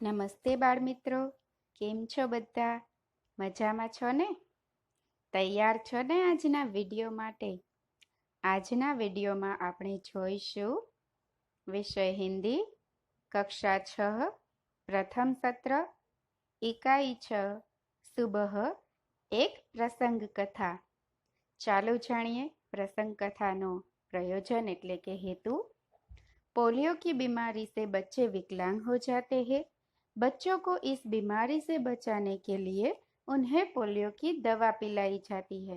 નમસ્તે બાળમિત્રો, કેમ છો બધા? મજામાં છો ને? તૈયાર છો ને આજના વિડીયો માટે? આજના વિડીયોમાં આપણે જોઈશું વિષય હિન્દી, કક્ષા 6, પ્રથમ સત્ર, ઇકાઈ 6, સુબહ, એક પ્રસંગ કથા. ચાલો જાણીએ प्रसंग कथाનો प्रयोजन એટલે કે हेतु। पोलियो की बीमारी से बच्चे विकलांग हो जाते हैं। बच्चों को इस बीमारी से बचाने के लिए उन्हें पोलियो की दवा पिलाई जाती है।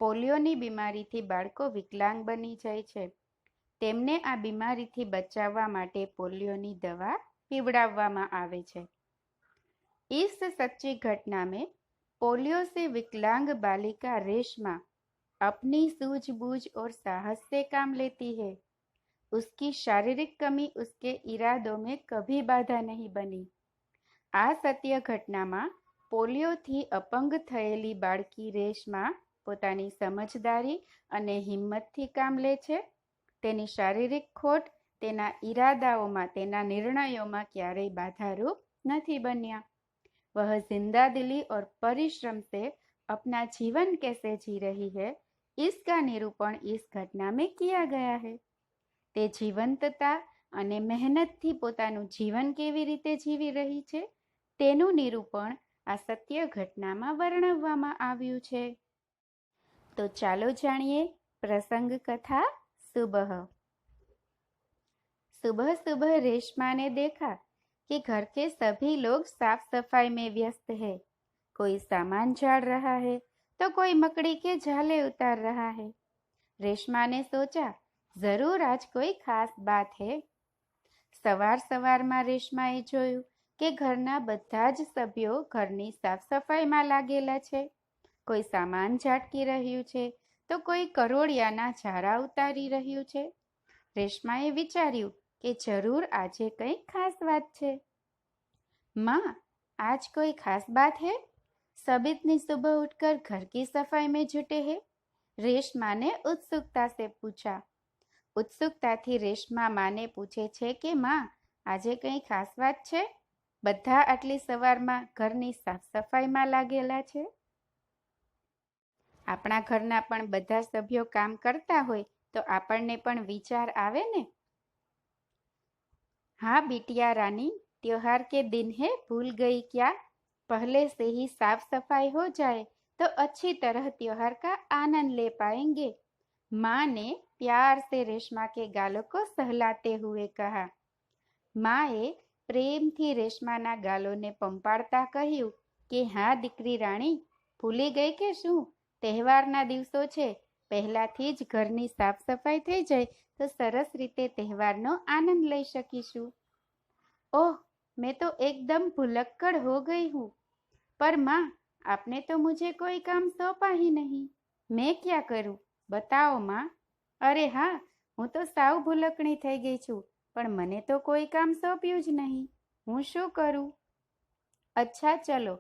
પોલિયોની બીમારીથી બાળકો વિકલાંગ બની જાય છે। તેમને આ બીમારીથી બચાવવા માટે પોલિયોની દવા પીવડાવવામાં આવે છે। इस सच्ची घटना में पोलियो से विकलांग बालिका रेशमा अपनी सूझबूझ और साहस से काम लेती है। उसकी शारीरिक कमी उसके इरादों में कभी बाधा नहीं बनी। आ सत्य घटनाમાં પોલિયોથી અપંગ થયેલી બાળકી રેશમા પોતાની સમજદારી અને હિંમતથી કામ લે છે। તેની શારીરિક ખોટ તેના ઈરાદાઓમાં, તેના નિર્ણયોમાં ક્યારેય બાધારૂપ નથી બન્યા। वह जिंदा दिली और परिश्रम से अपना जीवन कैसे जी रही है, इसका निरूपण इस घटना में किया गया है। તે જીવંતતા અને મહેનતથી પોતાનું જીવન કેવી રીતે જીવી રહી છે તેનું નિરૂપણ આ સત્ય ઘટનામાં વર્ણવવામાં આવ્યું છે। તો ચાલો જાણીએ પ્રસંગ કથા सुबह। सुबह सुबह रेशमा ने देखा कि घर के सभी लोग साफ सफाई में व्यस्त है। कोई सामान झाड़ रहा है तो कोई मकड़ी के झाले उतार रहा है। रेशमा ने सोचा, जरूर आज कोई खास बात है। સવાર સવારમાં રેશમાએ જોયું કે ઘરના બધા જ સભ્યો ઘરની સાફ સફાઈમાં લાગેલા છે। કોઈ સામાન ઝાટકી રહ્યું છે તો કોઈ કરોળિયાના ઝારા ઉતારી રહ્યું છે। રેશમાએ વિચાર્યું કે જરૂર આજે કંઈ ખાસ વાત છે। माँ, आज कोई खास बात है? सब इतनी सुबह उठकर घर की सफाई में जुटे हैं। रेशमा ने उत्सुकता से पूछा। उत्सुकताથી રેશમા માને પૂછે છે કે માં, આજે કંઈ ખાસ વાત છે? બધા આટલી સવારમાં ઘરની સાફ સફાઈમાં લાગેલા છે। આપણા ઘરના પણ બધા સભ્યો કામ કરતા હોય તો આપણને પણ વિચાર આવે ને। हाँ बिटिया रानी, त्योहार के दिन है, भूल गई क्या? पहले से ही साफ सफाई हो जाए तो अच्छी तरह त्योहार का आनंद ले पाएंगे। माँ ने प्यार से रेशमा के गालों को सहलाते हुए कहा। माए પ્રેમથી રેશમાના ગાલોને પંપાળતા કહ્યું કે હા દીકરી રાણી, ભૂલી ગઈ કે શું? તહેવારના દિવસો છે, પહેલાથી જ ઘરની સાફ સફાઈ થઈ જાય તો સરસ રીતે તહેવારનો આનંદ લઈ શકીશું। ओह, मैं तो एकदम भुलक्कड़ हो गई हूँ। पर माँ, आपने तो मुझे कोई काम सौंपा ही नहीं। मैं क्या करूँ? बताओ माँ। अरे हाँ, હું તો સાવ ભૂલકણી થઈ ગઈ છું, પણ મને તો કોઈ કામ સોંપ્યું જ નહીં। હું શું કરું? अच्छा चलो,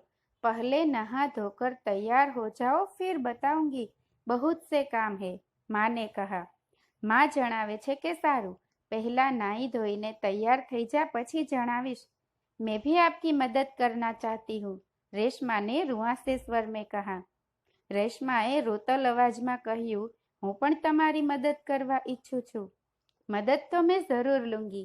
पहले नहा धोकर तैयार हो जाओ, फिर बताऊंगी। बहुत से काम है, माँ ने कहा। माँ જણાવે છે કે સારું, પહેલા નાઈ ધોઈને તૈયાર થઈ જા, પછી જણાવીશ। मैं भी आपकी मदद करना चाहती हूँ, रेशमा ने रुआंसे स्वर में कहा। રેશમાએ રોતલ અવાજમાં કહ્યું, હું પણ તમારી મદદ કરવા ઈચ્છું છું। मदद तो मैं जरूर लूंगी।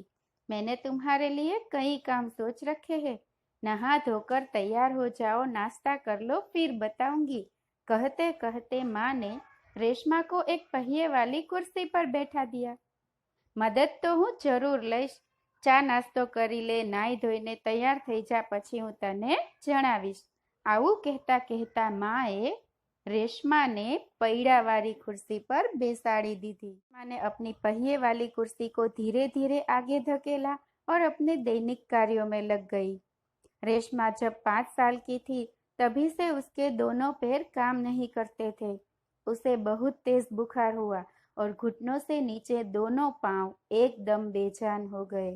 मैंने तुम्हारे लिए कई काम सोच रखे हैं। नहा धोकर तैयार हो जाओ, नाश्ता कर लो, फिर बताऊंगी। कहते कहते माँ ने रेशमा को एक पहिए वाली कुर्सी पर बैठा दिया। मदद तो હું જરૂર લઈશ। ચા નાસ્તો કરી લે, નાઈ ધોઈને તૈયાર થઈ જા, પછી હું તને જણાવીશ। આવું કહેતા કહેતા માએ रेशमा ने पैड़ा वाली कुर्सी पर बेसाड़ी दी थी। मैंने अपनी पहिए वाली कुर्सी को धीरे धीरे आगे धकेला और अपने दैनिक कार्यों में लग गई। रेशमा जब 5 साल की थी तभी से उसके दोनों पैर काम नहीं करते थे। उसे बहुत तेज बुखार हुआ और घुटनों से नीचे दोनों पांव एकदम बेजान हो गए।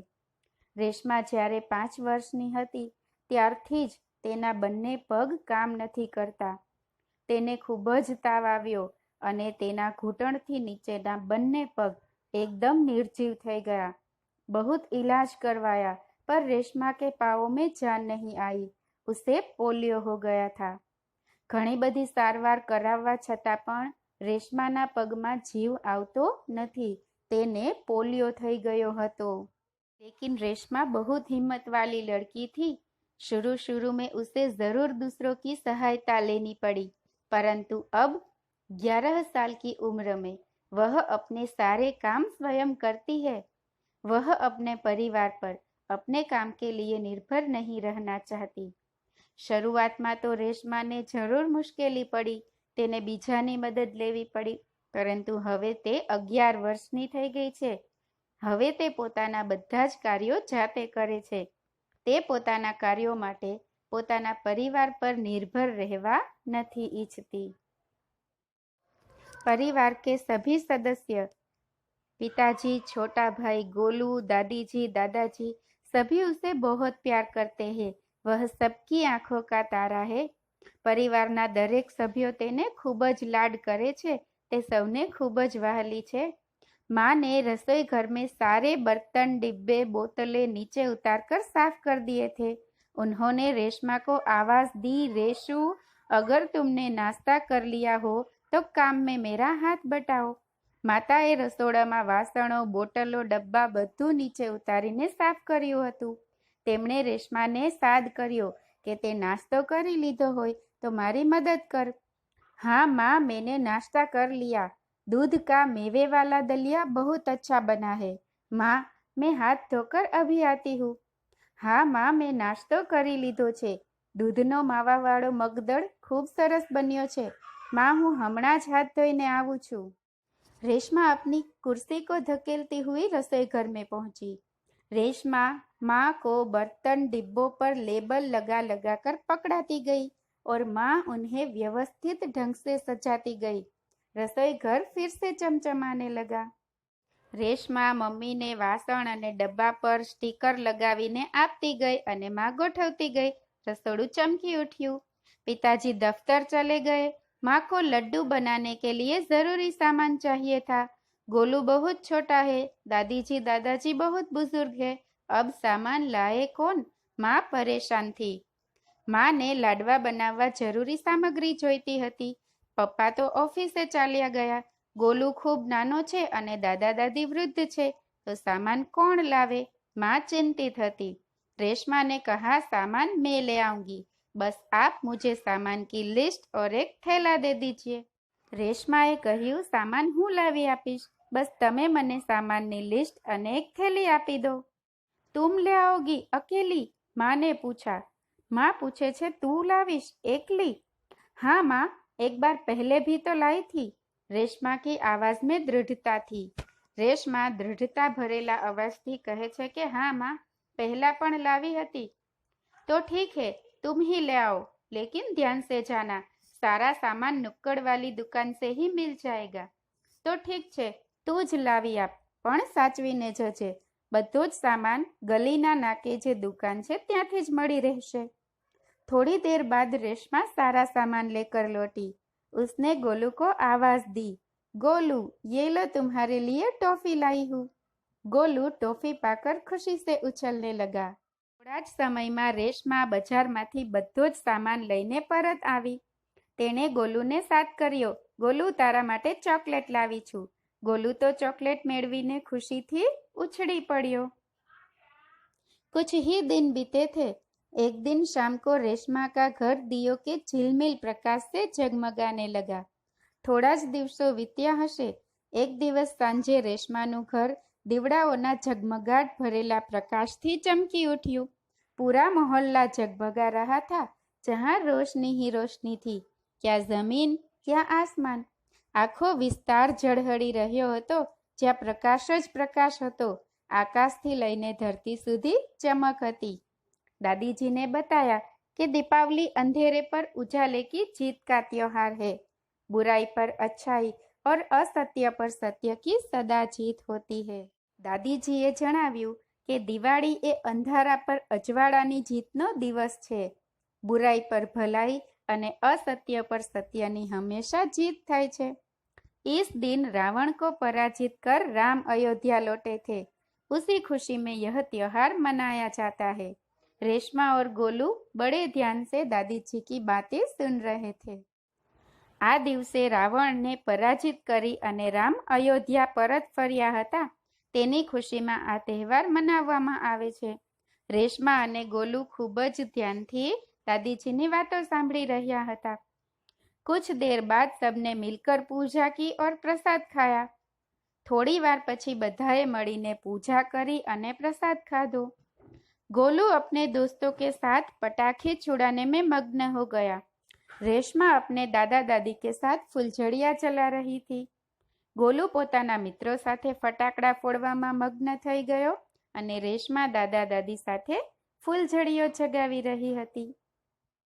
रेशमा જ્યારે 5 વર્ષની હતી ત્યારથી જ તેના બંને પગ કામ નથી કરતા। તેને ખૂબ જ તાવ આવ્યો અને તેના ઘૂંટણથી નીચેના બંને પગ એકદમ નિર્જીવ થઈ ગયા। बहुत इलाज करवाया पर रेशमा के पाँव में जान नहीं आई। उसे पोलियो हो गया था। ઘણી બધી સારવાર કરાવવા છતાં પણ રેશમાના પગમાં જીવ આવતો નથી। તેને પોલિયો થઈ ગયો હતો। लेकिन रेशमा बहुत हिम्मत वाली लड़की थी। शुरू में उसे जरूर दूसरों की सहायता लेनी पड़ी, परंतु अब 11 साल की उम्र में वह अपने सारे काम स्वयं करती है। वह अपने परिवार पर अपने काम के लिए निर्भर नहीं रहना चाहती। શરૂઆતમાં તો રેશમાને જરૂર મુશ્કેલી પડી, તેને બીજાની મદદ લેવી પડી, પરંતુ હવે તે 11 વર્ષની થઈ ગઈ છે। હવે તે પોતાના બધા જ કાર્યો જાતે કરે છે। તે પોતાના કાર્યો માટે પોતાના પરિવાર પર નિર્ભર રહેવા નથી ઈચ્છતી। परिवार के सभी सदस्य, पिताजी, छोटा भाई गोलू, दादी जी, दादाजी, सभी उसे बहुत प्यार करते हैं। वह सबकी आंखों का तारा है। परिवाરના દરેક સભ્યો તેને ખૂબ જ લાડ કરે છે। તે સૌને ખૂબ જ વહાલી છે। माँ ने रसोई घर में सारे बर्तन, डिब्बे, बोतलें नीचे उतारकर साफ कर दिए थे। उन्होंने रेशमा को आवाज दी, रेशु, अगर तुमने नाश्ता कर लिया हो तो काम में मेरा हाथ बटाओ। માતાએ રસોડામાં વાસણો, બોટલો, ડબ્બા બધું નીચે ઉતારીને સાફ કર્યું હતું। તેમણે રેશમાને સાદ કર્યો કે તે નાસ્તો કરી લીધો હોય તો મારી મદદ કર। हाँ माँ, मैंने नाश्ता कर लिया। दूध का मेवे वाला दलिया बहुत अच्छा बना है। माँ, मैं हाथ धोकर अभी आती हूँ। हाँ माँ, मैं नाश्तो કરી લીધો છે। દૂધનો માવાવાળો મગદળ ખૂબ સરસ બન્યો છે। माँ, હું હમણાં જ હાથ ધોઈને આવું છું। रेशमा अपनी कुर्सी को धकेलती हुई रसोई घर में पहुंची। रेशमा माँ को बर्तन, डिब्बों पर लेबल लगा लगा कर पकड़ाती गई और माँ उन्हें व्यवस्थित ढंग से सजाती गई। रसोई घर फिर से चमचमाने लगा। रेशमा मम्मी ने वासण अने डब्बा पर स्टीकर लगावीने आपती गई अने माँ गोठवती गई। रसोड़ू चमकी उठ्યું। पिताजी दफ्तर चले गए। माँ को लड्डू बनाने के लिए जरूरी सामान चाहिए था। गोलू बहुत छोटा है। दादी जी, दादाजी बहुत बुजुर्ग है। अब सामान लाए कौन? माँ परेशान थी। माँ ने लाडवा बनाववा जरूरी सामग्री जोईती हती। पप्पा तो ऑफिसे चाल्या गया। गोलू खूब नानो छे अने दादा दादी वृद्ध छे, तो सामान कौन लावे? माँ चिंतित हती। रेशमा ने कहा, सामान मैं ले आऊंगी, बस आप मुझे सामान की लिस्ट और एक थैला दे दीजिए। रेशमाए કહ્યું, સામાન હું લાવી આપીશ, બસ તમે મને સામાનની લિસ્ટ અને એક થેલી આપી દો। तुम ले आओगी अकेली? माँ ने पूछा। माँ पूछे छे तू लावीश एकली? हाँ माँ, एक बार पहले भी तो लाई थी। रेशमा की आवाज में दृढ़ता थी। रेशमा दृढ़ता भरेला अवाजथी कहे छे कि हाँ माँ, पहला पण लावी हती। तो ठीक है, तुम ही ले आओ, लेकिन ध्यान से जाना, सारा सामान नुक्कड़ वाली दुकान से ही मिल जाएगा। तो ठीक छे, तू ज लावी आप, पण साचवीने जजे। બધો જ સામાન ગલીના નાકે જે દુકાન છે ત્યાંથી જ મળી રહેશે। थोड़ी देर बाद रेशमा सारा सामान लेकर लौटी। उसने गोलू को आवाज दी, गोलू, ये लो तुम्हारे लिए टॉफी लाई हूँ। गोलू टॉफी पाकर खुशी से उछलने लगा। थोड़ा ज समयमां रेशमा बजारमांथी बधो ज सामान लईने परत आवी। तेणे गोलूने साथ कर्यो, गोलू, तारा माटे चॉकलेट लावी छूं। गोलू तो चॉकलेट मेळवीने खुशीथी उछड़ी पड़ियो। कुछ ही दिन बीते थे। एक दिन शाम को रेशमा का घर दियों के झिलमिल प्रकाश से जगमगाने लगा। थोड़ा ज दिवसों वीत्या हशे। एक दिवस सांजे रेशमानुं घर दीवड़ाओना झगमगाट भरेला प्रकाशथी चमकी उठ्યું। पूरा मोहल्ला जगमगा रहा था। जहाँ रोशनी ही रोशनी थी, क्या जमीन, क्या आसमान। आखो विस्तार झळहળી રહ્યો હતો, જ્યાં પ્રકાશ જ પ્રકાશ હતો। આકાશથી લઈને ધરતી સુધી ચમક હતી। दादीजी ने बताया कि दीपावली अंधेरे पर उजाले की जीत का त्योहार है। बुराई पर अच्छाई और असत्य पर सत्य की सदा जीत होती है। दादीजीए जणाव्યું કે દિવાળી એ અંધારા પર અજવાળાની જીતનો દિવસ છે। બુરાઈ પર ભલાઈ અને असत्य पर सत्यની હંમેશા જીત થાય છે। इस दिन रावण को पराजित कर राम अयोध्या लौटे थे। उसी खुशी में यह त्योहार मनाया जाता है। रेशमा और गोलू बड़े ध्यान से दादी जी की बातें सुन रहे थे। આ દિવસે રાવણને પરાજિત કરી અને રામ અયોધ્યા પરત ફર્યા હતા, તેની ખુશીમાં આ તહેવાર મનાવવામાં આવે છે। રેશમા અને ગોલુ ખૂબ જ ધ્યાનથી દાદીજીની વાતો સાંભળી રહ્યા હતા। कुछ देर बाद सबने मिलकर पूजा की और प्रसाद खाया। थोड़ी बार पछी बधाए मळीने पूजा करी अने प्रसाद खाधो। गोलू अपने दोस्तों के साथ पटाखे छुड़ाने में मग्न हो गया। रेशमा अपने दादा दादी के साथ फुलझड़िया चला रही थी। गोलू पोताना मित्रों साथे फटाकड़ा फोड़वामां मग्न थई गयो अने रेशमा दादा दादी साथे फुलझड़ियों जगावी रही हती।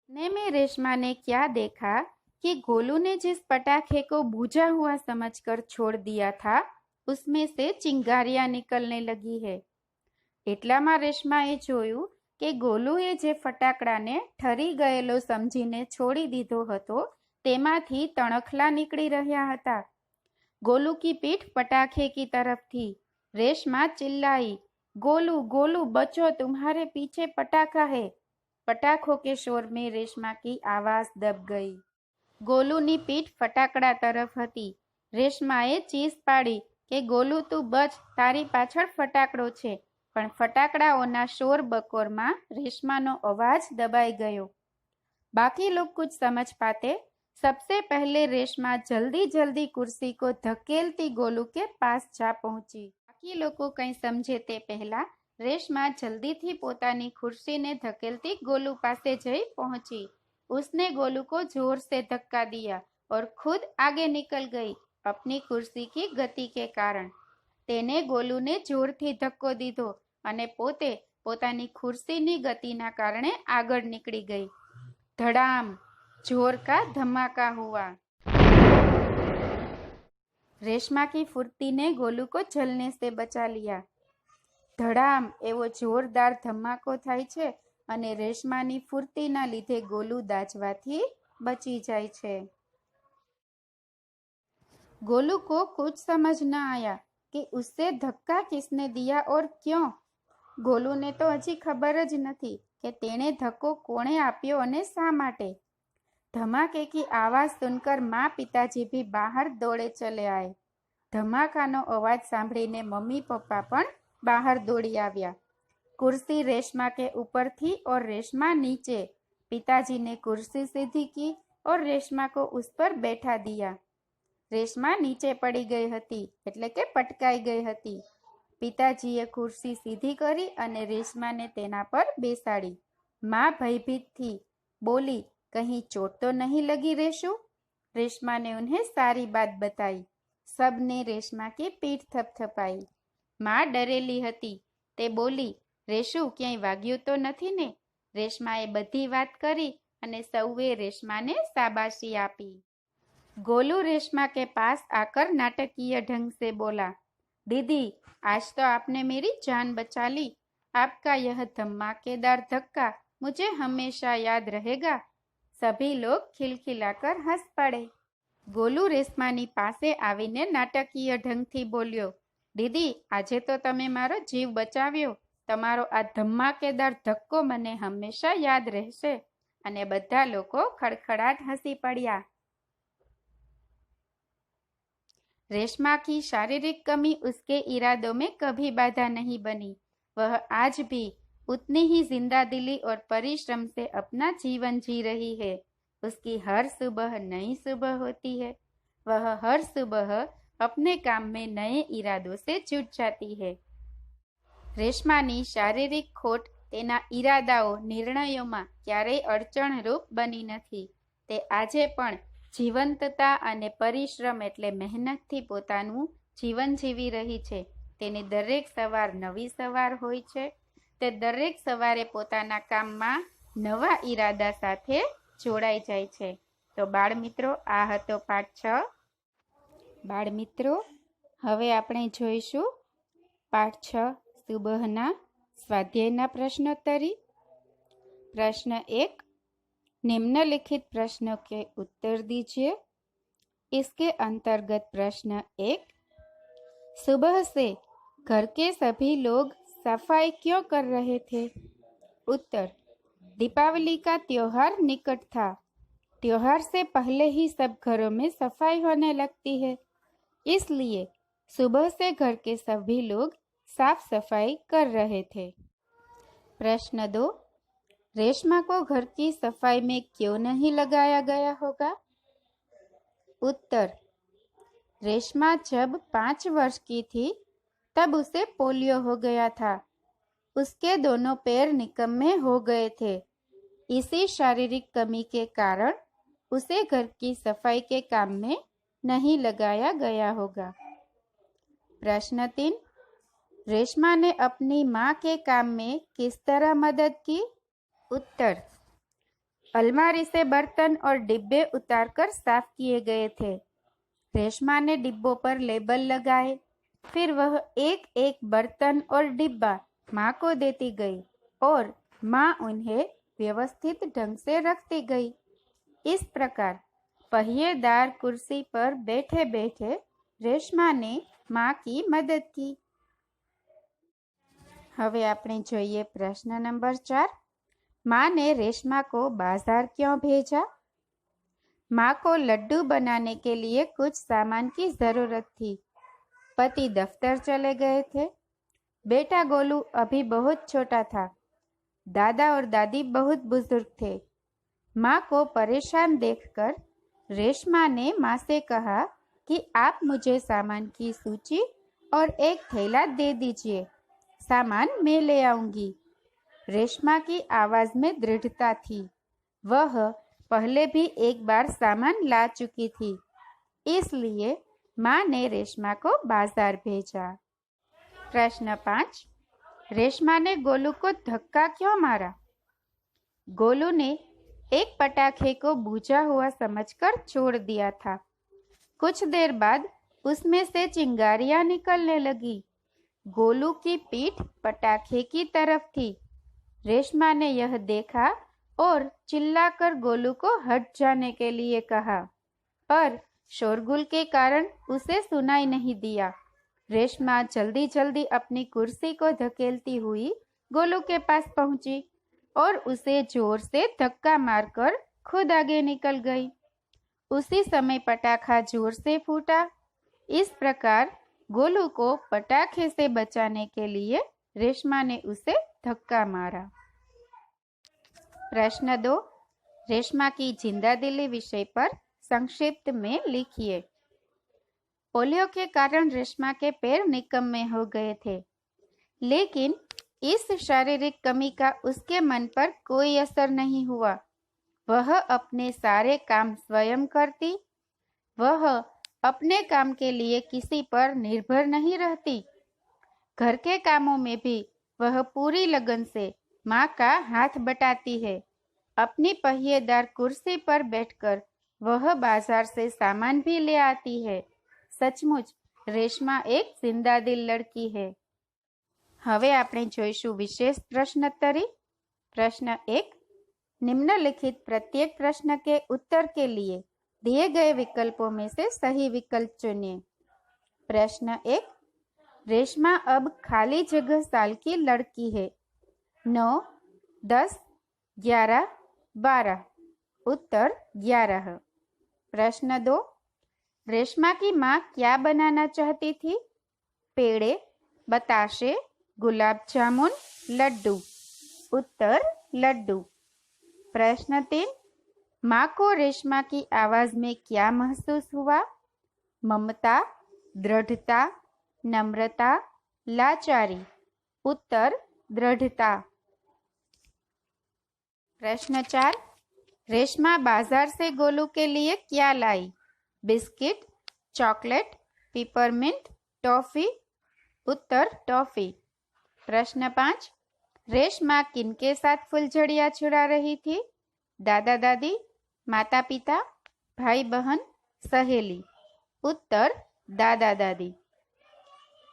ने में रेशमा ने क्या देखा कि गोलू ने जिस पटाखे को बुझा हुआ समझकर छोड़ दिया था, उसमें से चिंगारियां निकलने लगी है। એટલામાં રેશમાએ જોયું કે ગોલુએ જે ફટાકડાને ઠરી ગયેલો સમજીને છોડી દીધો હતો, તેમાંથી તણખલા નીકળી રહ્યા હતા। गोलू की पीठ पटाखे की तरफ थी। रेशमा चिल्लाई, गोलू गोलू बचो, तुम्हारे पीछे पटाखा है। पटाखों के शोर में रेशमा की आवाज दब गई। गोलूनी पीठ फटाकड़ा तरफ हती। रेशमाए चीस पाड़ी के गोलू तू बच, तारी पाछळ फटाकड़ो छे। पण फटाकड़ाओना शोर बकोरमा रेशमानो अवाज दबाई गयो। बाकी लोग कुछ समझ पाते। सबसे पहले रेशमा जल्दी जल्दी कुर्सी को धकेलती गोलू के पास जा पहुंची। बाकी लोग कई समझे ते पहला रेशमा जल्दी थी पोतानी कुर्सी ने धकेलती गोलू पासे जई पहुंची। उसने गोलू को जोर से धक्का दिया और खुद आगे निकल गई अपनी कुर्सी की गति के कारण। तेने गोलू ने जोरथी धक्को दीधो अने पोते पोतानी खुर्सीनी गतिना कारणे आगळ निकળી गई। धड़ाम, जोर का धमाका हुआ। रेशमा की फुर्ती ने गोलू को जलने से बचा लिया। धड़ाम एवो जोरदार धमाको थाय छे अने रेशमानी फुर्तीना लीधे गोलू दाजवाथी बची जाय छे। गोलू को कुछ समझ न आया कि उससे धक्का किसने दिया और क्यों। गोलू ने तो हजी खबर ज नथी कि तेणे धक्को कोणे आप्यो अने शा माटे। धमाके की आवाज सुनकर माँ पिताजी भी बाहर दौड़े चले आए। धमाकानो अवाज सांभळीने मम्मी पप्पा पण बाहर दौड़ी आव्या। कुर्सी रेशमा के ऊपर थी और रेशमा नीचे। पिताजी ने कुर्सी सीधी की और रेशमा को उस पर बैठा दिया। रेशमा नीचे पड़ी गई हती एटले के पटकाई गई हती। पिताजीए कुर्सी सीधी करी अने रेशमा ने तेना पर बेसाड़ी। माँ भयभीत थी, बोली, कहीं चोट तो नहीं लगी रेशु? रेशमा ने उन्हें सारी बात बताई। सबने रेशमा की पीठ थपथपाई। माँ डरेली हती, ते बोली, रेशु क्यांय वाग्યું तो नहीं ने? रेशमाए बधी बात करी अने सौए रेशमा ने शाबाशी आपी। गोलू रेशमा के पास आकर नाटकीय ढंग से बोला, दीदी आज तो आपने मेरी जान बचा ली। आपका यह धमाकेदार धक्का मुझे हमेशा याद रहेगा। सभी लोग खिलखिलाकर हंस पड़े। गोलू रेशमानी पासे आवीने नाटकीय ढंगथी बोल्यो, दीदी आजे तो तमे मारो जीव बचाव्यो। तमारो आ धमाकेदार धक्को मने हमेशा याद रहेशे। अने बधा लोको खड़खड़ाट हसी पड्या। रेशमा की शारीरिक कमी उसके इरादों में कभी बाधा नहीं बनी। वह आज भी उतनी ही जिंदा दिली और परिश्रम से अपना जीवन जी रही है। उसकी हर सुबह नई सुबह होती है। वह हर सुबह अपने काम में नए इरादों से जुट जाती है। रेशमानी शारीरिक खोट तेना इरादाओ निर्णयों क्यारेय अड़चणरूप बनी नथी। ते आजे पण जीवंतता अने परिश्रम एटले मेहनतथी पोतानुं जीवन जीवी रही छे। तेनी दरेक सवार नवी सवार होय छे। ते दरेक सवारे पोताना काममां नवा इरादा साथे जोड़ाई जाय छे। तो बाळमित्रो आ हतो पाठ 6। बाळमित्रो हवे आपणे जोईशुं पाठ 6 सुबहना स्वाध्यायना प्रश्नोत्तरी। प्रश्न 1, निम्नलिखित प्रश्नों के उत्तर दीजिए। इसके अंतर्गत प्रश्न 1, सुबह से घर के सभी लोग सफाई क्यों कर रहे थे? उत्तर, दीपावली का त्योहार निकट था। त्योहार से पहले ही सब घरों में सफाई होने लगती है, इसलिए सुबह से घर के सभी लोग साफ सफाई कर रहे थे। प्रश्न 2, रेशमा को घर की सफाई में क्यों नहीं लगाया गया होगा? उत्तर, रेशमा जब 5 वर्ष की थी तब उसे पोलियो हो गया था। उसके दोनों पैर निकम्मे हो गए थे। इसी शारीरिक कमी के कारण उसे घर की सफाई के काम में नहीं लगाया गया होगा। प्रश्न 3, रेशमा ने अपनी माँ के काम में किस तरह मदद की? उत्तर, अलमारी से बर्तन और डिब्बे उतारकर साफ किए गए थे। रेशमा ने डिब्बों पर लेबल लगाए, फिर वह एक एक बर्तन और डिब्बा माँ को देती गई और माँ उन्हें व्यवस्थित ढंग से रखती गई। इस प्रकार पहिएदार कुर्सी पर बैठे बैठे रेशमा ने माँ की मदद की। હવે આપણે જોઈએ પ્રશ્ન નંબર 4। माँ ने रेशमा को बाजार क्यों भेजा? माँ को लड्डू बनाने के लिए कुछ सामान की जरूरत थी। पति दफ्तर चले गए थे। बेटा गोलू अभी बहुत छोटा था। दादा और दादी बहुत बुजुर्ग थे। माँ को परेशान देखकर रेशमा ने माँ से कहा कि आप मुझे सामान की सूची और एक थैला दे दीजिए, सामान मैं ले आऊंगी। रेशमा की आवाज में दृढ़ता थी। वह पहले भी एक बार सामान ला चुकी थी, इसलिए माँ ने रेशमा को बाजार भेजा। प्रश्न 5, रेशमा ने गोलू को धक्का क्यों मारा? गोलू ने एक पटाखे को बुझा हुआ समझकर छोड़ दिया था। कुछ देर बाद उसमें से चिंगारियां निकलने लगी। गोलू की पीठ पटाखे की तरफ थी। रेशमा ने यह देखा और चिल्लाकर गोलू को हट जाने के लिए कहा, पर शोरगुल के कारण उसे सुनाई नहीं दिया। रेशमा जल्दी जल्दी अपनी कुर्सी को धकेलती हुई गोलू के पास पहुंची और उसे जोर से धक्का मारकर खुद आगे निकल गई। उसी समय पटाखा जोर से फूटा। इस प्रकार गोलू को पटाखे से बचाने के लिए रेशमा ने उसे धक्का मारा। प्रश्न 2, रेशमा की जिंदादिली विषय पर संक्षिप्त में लिखिए। पोलियो के कारण रेशमा के पैर निकम्मे हो गए थे, लेकिन इस शारीरिक कमी का उसके मन पर कोई असर नहीं हुआ। वह अपने सारे काम स्वयं करती। वह अपने काम के लिए किसी पर निर्भर नहीं रहती। घर के कामों में भी वह पूरी लगन से माँ का हाथ बटाती है। अपनी पहिएदार कुर्सी पर बैठकर वह बाजार से सामान भी ले आती है। सचमुच रेशमा एक जिंदादिल लड़की है। હવે આપણે જોઈશું વિશેષ પ્રશ્નોત્તરી। प्रश्न 1, निम्नलिखित प्रत्येक प्रश्न के उत्तर के लिए दिए गए विकल्पों में से सही विकल्प चुनिए। प्रश्न 1, रेशमा अब खाली जगह साल की लड़की है। 9, 10, 11, 12। उत्तर 11। प्रश्न 2, रेशमा की माँ क्या बनाना चाहती थी? पेड़े, बताशे, गुलाब जामुन, लड्डू। उत्तर लड्डू। प्रश्न 3, माँ को रेशमा की आवाज में क्या महसूस हुआ? ममता, दृढ़ता, नम्रता, लाचारी। उत्तर दृढ़ता। प्रश्न 4, रेशमा बाजार से गोलू के लिए क्या लाई? Biscuit, chocolate, peppermint, toffee. उत्तर टॉफी। प्रश्न 5, रेशमा किनके साथ फुलझड़ियाँ छुड़ा रही थी? दादा दादी, माता पिता, भाई बहन, सहेली। उत्तर दादा दादी।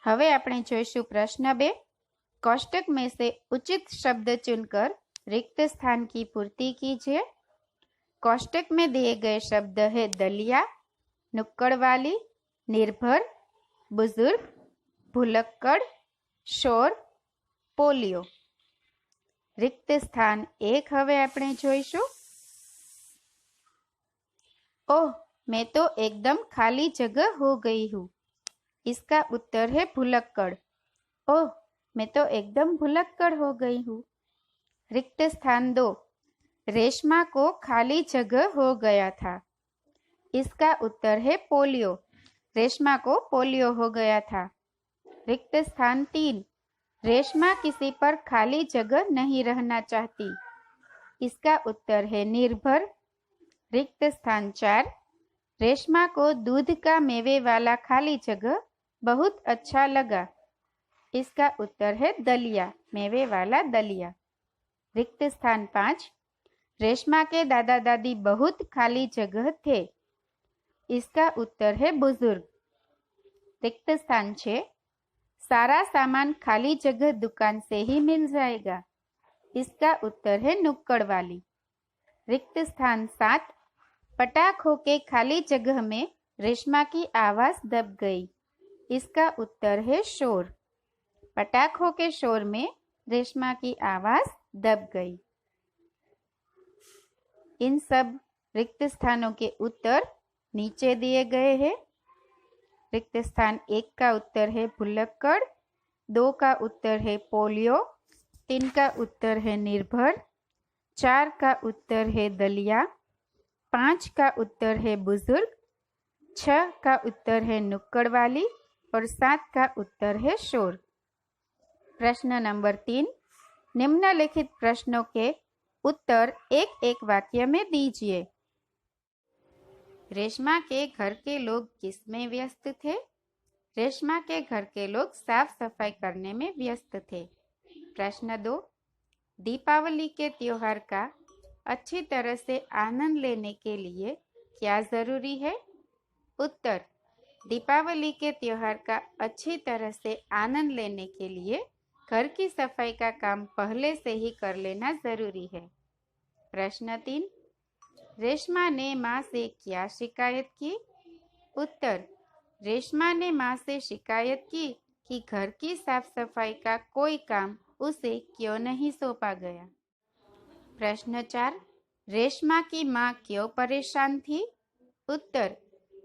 હવે આપણે જોઈશું प्रश्न 2, कोष्टक में से उचित शब्द चुनकर रिक्त स्थान की पूर्ति कीजिए। कोष्टक में दिए गए शब्द है दलिया, नुक्कड़ वाली, निर्भर, बुजुर्ग, भुलक्कड़, શોર, પોલિયો. रिक्त स्थान 1 હવે આપણે જોઈશું. ओह, मैं तो एकदम खाली जगह हो गई हूँ. इसका उत्तर है भुलक्कड़. ओह, मैं तो एकदम भुलक्कड़ हो गई हूँ. रिक्त स्थान 2 रेशमा को खाली जगह हो गया था. इसका उत्तर है पोलियो. रेशमा को पोलियो हो गया था. रिक्त स्थान 3 रेशमा किसी पर खाली जगह नहीं रहना चाहती. इसका उत्तर है निर्भर. रिक्त स्थान 4 रेशमा को दूध का मेवे वाला खाली जगह बहुत अच्छा लगा. इसका उत्तर है दलिया, मेवे वाला दलिया. रिक्त स्थान 5 रेशमा के दादा दादी बहुत खाली जगह थे. इसका उत्तर है बुजुर्ग. रिक्त स्थान 6 सारा सामान खाली जगह दुकान से ही मिल जाएगा. इसका उत्तर है नुक्कड़ वाली. रिक्त स्थान 7 पटाखों के खाली जगह में रेशमा की आवाज दब गई. इसका उत्तर है शोर. पटाखों के शोर में रेशमा की आवाज दब गई. इन सब रिक्त स्थानों के उत्तर नीचे दिए गए हैं. रिक्त स्थान 1 का उत्तर है भुलक्कड़, 2 का उत्तर है पोलियो, 3 का उत्तर है निर्भर, 4 का उत्तर है दलिया, 5 का उत्तर है बुजुर्ग, 6 का उत्तर है नुक्कड़ वाली और 7 का उत्तर है शोर. प्रश्न नंबर 3 निम्नलिखित प्रश्नों के उत्तर एक एक वाक्य में दीजिए. रेशमा के घर के लोग किसमें व्यस्त थे? रेशमा के घर के लोग साफ सफाई करने में व्यस्त थे. प्रश्न 2 दीपावली के त्योहार का अच्छी तरह से आनंद लेने के लिए क्या जरूरी है? उत्तर दीपावली के त्योहार का अच्छी तरह से आनंद लेने के लिए घर की सफाई का काम पहले से ही कर लेना जरूरी है. प्रश्न 3 रेशमा ने माँ से क्या शिकायत की? उत्तर रेशमा ने माँ से शिकायत की कि घर की साफ सफाई का कोई काम उसे क्यों नहीं सौंपा गया. प्रश्न 4 रेशमा की माँ क्यों परेशान थी? उत्तर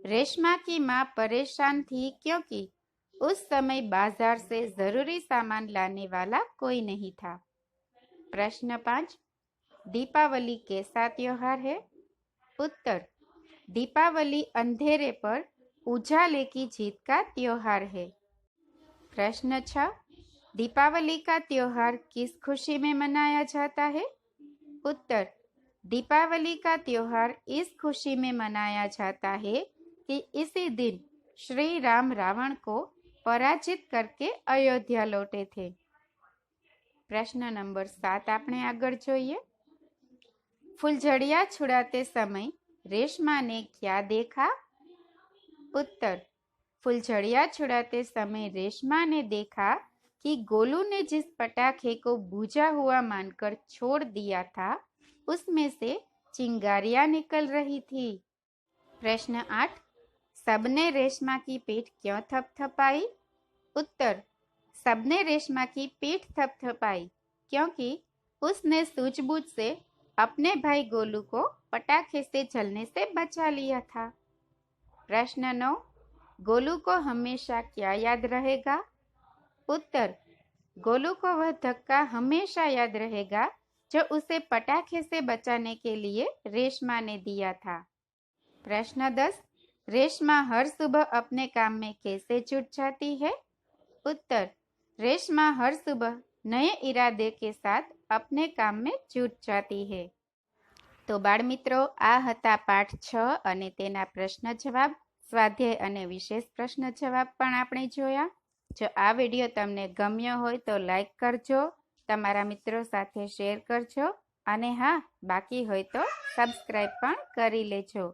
रेशमा की माँ परेशान थी क्योंकि उस समय बाजार से जरूरी सामान लाने वाला कोई नहीं था. प्रश्न 5 दीपावली कैसा त्योहार है? उत्तर दीपावली अंधेरे पर उजाले की जीत का त्योहार है. प्रश्न 6 दीपावली का त्योहार किस खुशी में मनाया जाता है? उत्तर दीपावली का त्योहार इस खुशी में मनाया जाता है कि इसी दिन श्री राम रावण को पराजित करके अयोध्या लौटे थे. प्रश्न नंबर 7 આપણે આગળ જોઈએ. फुलझड़ियां छुड़ाते समय रेशमा ने क्या देखा? उत्तर फुलझड़ियां छुड़ाते समय रेशमा ने देखा कि गोलू ने जिस पटाखे को बुझा हुआ मानकर छोड़ दिया था उसमें से चिंगारियां निकल रही थी. प्रश्न 8 सबने रेशमा की पीठ क्यों थपथपाई? उत्तर सबने रेशमा की पीठ थपथपाई क्योंकि उसने सूझबूझ से अपने भाई गोलू को पटाखे से जलने से बचा लिया था. प्रश्न 9 गोलू को हमेशा क्या याद रहेगा? उत्तर गोलू को वह धक्का हमेशा याद रहेगा जो उसे पटाखे से बचाने के लिए रेशमा ने दिया था. प्रश्न 10 रेशमा हर सुबह अपने काम में कैसे जुट जाती है? उत्तर रेशमा हर सुबह नए इरादे के साथ अपने काम में जुट जाती है. तो बाળ મિત્રો આ હતા પાઠ 6 અને તેના પ્રશ્ન જવાબ, સ્વાધ્યાય અને વિશેષ પ્રશ્ન જવાબ પણ આપણે જોયા. જો આ વિડીયો તમને ગમ્યો હોય તો લાઈક કરજો, તમારા મિત્રો સાથે શેર કરજો અને હા બાકી હોય તો સબસ્ક્રાઈબ પણ કરી લેજો.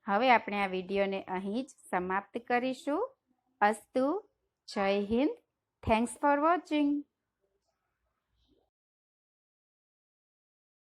હવે આપણે આ વિડીયોને અહીં જ સમાપ્ત કરીશું. અસ્તુ. જય હિન્દ. Thanks for watching.